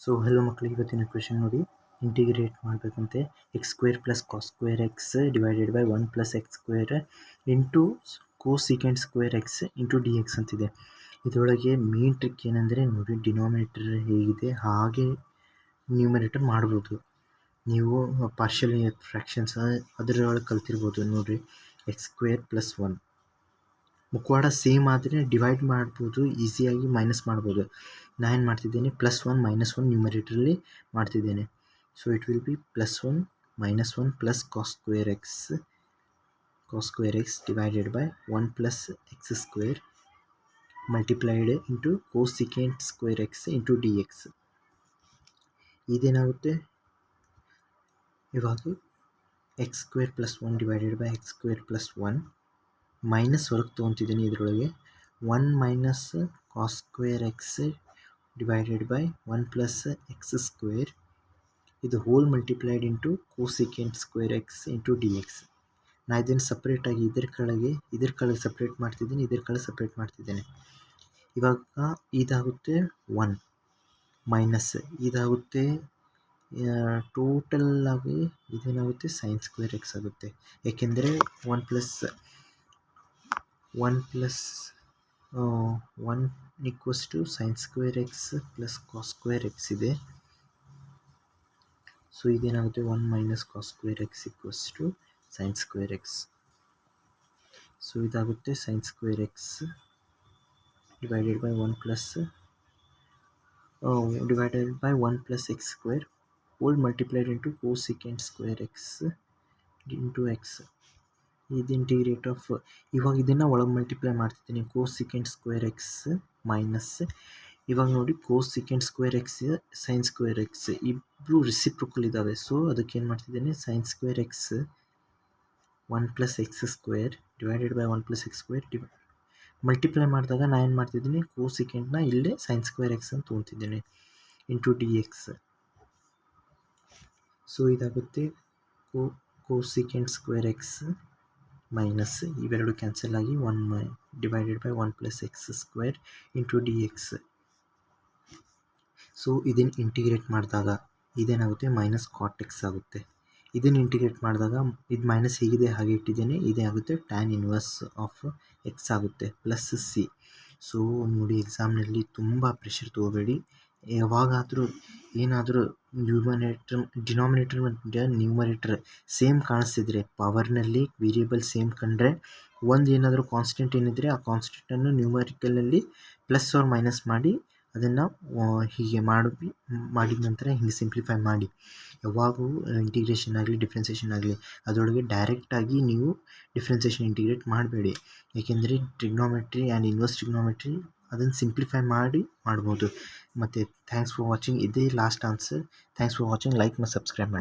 So hello ಮಕ್ಕಳಿಗೆ ಇವತ್ತಿನ question ನೋಡಿ, ಇಂಟಿಗ್ರೇಟ್ ಮಾಡಬೇಕಂತೆ x square plus cos square x divided by 1 plus x square into cosecant square x into d x ಅಂತಿದೆ. ಇದರೊಳಗೆ main trick ಏನಂದರೆ ನೋಡಿ, ಡಿನಾಮಿನೇಟರ್ ಹೇಗಿದೆ ಹಾಗೆ ನ್ಯೂಮರೇಟರ್ ಮಾಡ್ಬೋದು. ನೀವು ಪಾರ್ಷಿಯಲ್ ಫ್ರ್ಯಾಕ್ಷನ್ಸ್ ಅದರೊಳಗೆ ಕಲ್ತಿರ್ಬೋದು ನೋಡಿರಿ. ಎಕ್ಸ್ ಸ್ಕ್ವೇರ್ ಪ್ಲಸ್ 1 ಮುಖವಾಡ ಸೇಮ್ ಆದರೆ ಡಿವೈಡ್ ಮಾಡ್ಬೋದು, ಈಸಿಯಾಗಿ ಮೈನಸ್ ಮಾಡ್ಬೋದು. ನಾನು ಏನು ಮಾಡ್ತಿದ್ದೇನೆ, +1 -1 ನ್ಯೂಮರೇಟರಲ್ಲಿ ಮಾಡ್ತಿದ್ದೇನೆ. So it will be +1 -1 plus cos square x divided by 1 plus x square multiplied into cosecant square x into d x. ಇದೇನಾಗುತ್ತೆ ಇವಾಗ x square plus 1 divided by x square plus 1 minus ಹೊರಗೆ ತೊಗೊತಿದ್ದೀನಿ. ಇದರೊಳಗೆ 1 minus cos square x divided by 1 plus x square, ಇದು whole multiplied into cosecant square x into d x. ನಾನು ಇದನ್ನು ಸಪ್ರೇಟಾಗಿ ಇದ್ರ ಕೆಳಗೆ ಸಪ್ರೇಟ್ ಮಾಡ್ತಿದ್ದೀನಿ, ಇದ್ರ ಕೆಳಗೆ ಸಪ್ರೇಟ್ ಮಾಡ್ತಿದ್ದೇನೆ. ಇವಾಗ ಇದಾಗುತ್ತೆ 1 ಮೈನಸ್ ಇದಾಗುತ್ತೆ, ಟೋಟಲ್ ಆಗಿ ಇದೇನಾಗುತ್ತೆ ಸೈನ್ ಸ್ಕ್ವೇರ್ ಎಕ್ಸ್ ಆಗುತ್ತೆ. ಏಕೆಂದರೆ 1 equals to sine square x plus cos square x ಇದೆ. ಸೊ ಇದೇನಾಗುತ್ತೆ 1 minus cos square x equals to sine square x. So ಇದಾಗುತ್ತೆ sine square x divided by 1 plus x square whole multiplied into cosecant square x into x. ಇದು integrate of, ಇವಾಗ ಇದನ್ನು ಒಳಗೆ multiply ಮಾಡ್ತಿದ್ದೀನಿ. Cosecant square X minus, ಇವಾಗ ನೋಡಿ cosecant square X sign square X ಇಬ್ಬರು reciprocal ಇದ್ದಾವೆ. ಸೊ ಅದಕ್ಕೆ ಏನು ಮಾಡ್ತಿದ್ದೇನೆ, sign square X 1 plus x square divided by 1 plus x square multiply ಮಾಡಿದಾಗ ನಾನು ಏನು ಮಾಡ್ತಿದ್ದೀನಿ, ಕೋಸಿಕೆಂಟ್ನ ಇಲ್ಲೇ ಸೈನ್ ಸ್ಕ್ವೇರ್ ಎಕ್ಸ್ ಅಂತ ತೊಗೊತಿದ್ದೀನಿ ಇಂಟು ಡಿ ಎಕ್ಸ್. ಸೊ ಇದಾಗುತ್ತೆ ಕೋಸಿಕೆಂಟ್ ಸ್ಕ್ವೇರ್ ಎಕ್ಸ್ ಮೈನಸ್ ಇವೆರಡು ಕ್ಯಾನ್ಸಲ್ ಆಗಿ 1 divided by 1 plus x square into d X. So ಇದನ್ನು ಇಂಟಿಗ್ರೇಟ್ ಮಾಡಿದಾಗ ಇದೇನಾಗುತ್ತೆ ಮೈನಸ್ ಕಾಟ್ ಎಕ್ಸ್ ಆಗುತ್ತೆ. ಇದನ್ನು ಇಂಟಿಗ್ರೇಟ್ ಮಾಡಿದಾಗ ಇದು ಮೈನಸ್ ಹೇಗಿದೆ ಹಾಗೆ ಇಟ್ಟಿದ್ದೇನೆ, ಇದೇ ಆಗುತ್ತೆ ಟ್ಯಾನ್ ಇನ್ವರ್ಸ್ ಆಫ್ ಎಕ್ಸ್ ಆಗುತ್ತೆ ಪ್ಲಸ್ ಸಿ. ಸೊ ನೋಡಿ, ಎಕ್ಸಾಮ್ನಲ್ಲಿ ತುಂಬ ಪ್ರೆಷರ್ ತೊಗೋಬೇಡಿ. ಯಾವಾಗಾದರೂ ಏನಾದರೂ ಡಿನಾಮಿನೇಟರ್ ಮತ್ತು ನ್ಯೂಮರೇಟರ್ ಸೇಮ್ ಕಾಣಿಸ್ತಿದ್ರೆ, ಪವರ್ನಲ್ಲಿ ವೇರಿಯೇಬಲ್ ಸೇಮ್ ಕಂಡ್ರೆ, ಒಂದು ಏನಾದರೂ ಕಾನ್ಸ್ಟೆಂಟ್ ಏನಿದ್ರೆ ಆ ಕಾನ್ಸ್ಟೆಂಟನ್ನು ನ್ಯೂಮರಿಕಲಲ್ಲಿ ಪ್ಲಸ್ ಆರ್ ಮೈನಸ್ ಮಾಡಿ ಅದನ್ನು ಹೀಗೆ ಮಾಡಿದ ನಂತರ ಹಿಂಗೆ ಸಿಂಪ್ಲಿಫೈ ಮಾಡಿ. ಯಾವಾಗೂ ಇಂಟಿಗ್ರೇಷನ್ ಆಗಲಿ ಡಿಫ್ರೆನ್ಸಿಯೇಷನ್ ಆಗಲಿ ಅದರೊಳಗೆ ಡೈರೆಕ್ಟಾಗಿ ನೀವು ಡಿಫ್ರೆನ್ಸಿಯೇಷನ್ ಇಂಟಿಗ್ರೇಟ್ ಮಾಡಬೇಡಿ. ಏಕೆಂದರೆ ಟ್ರಿಗ್ನೋಮೆಟ್ರಿ ಆ್ಯಂಡ್ ಇನ್ವರ್ಸ್ ಟ್ರಿಗ್ನೋಮೆಟ್ರಿ ಅದನ್ನು ಸಿಂಪ್ಲಿಫೈ ಮಾಡ್ಬೋದು. ಮತ್ತು ಥ್ಯಾಂಕ್ಸ್ ಫಾರ್ ವಾಚಿಂಗ್. ಇದೇ last answer. Thanks for watching. Like ಮತ್ತು ಸಬ್ಸ್ಕ್ರೈಬ್ ಮಾಡಿ.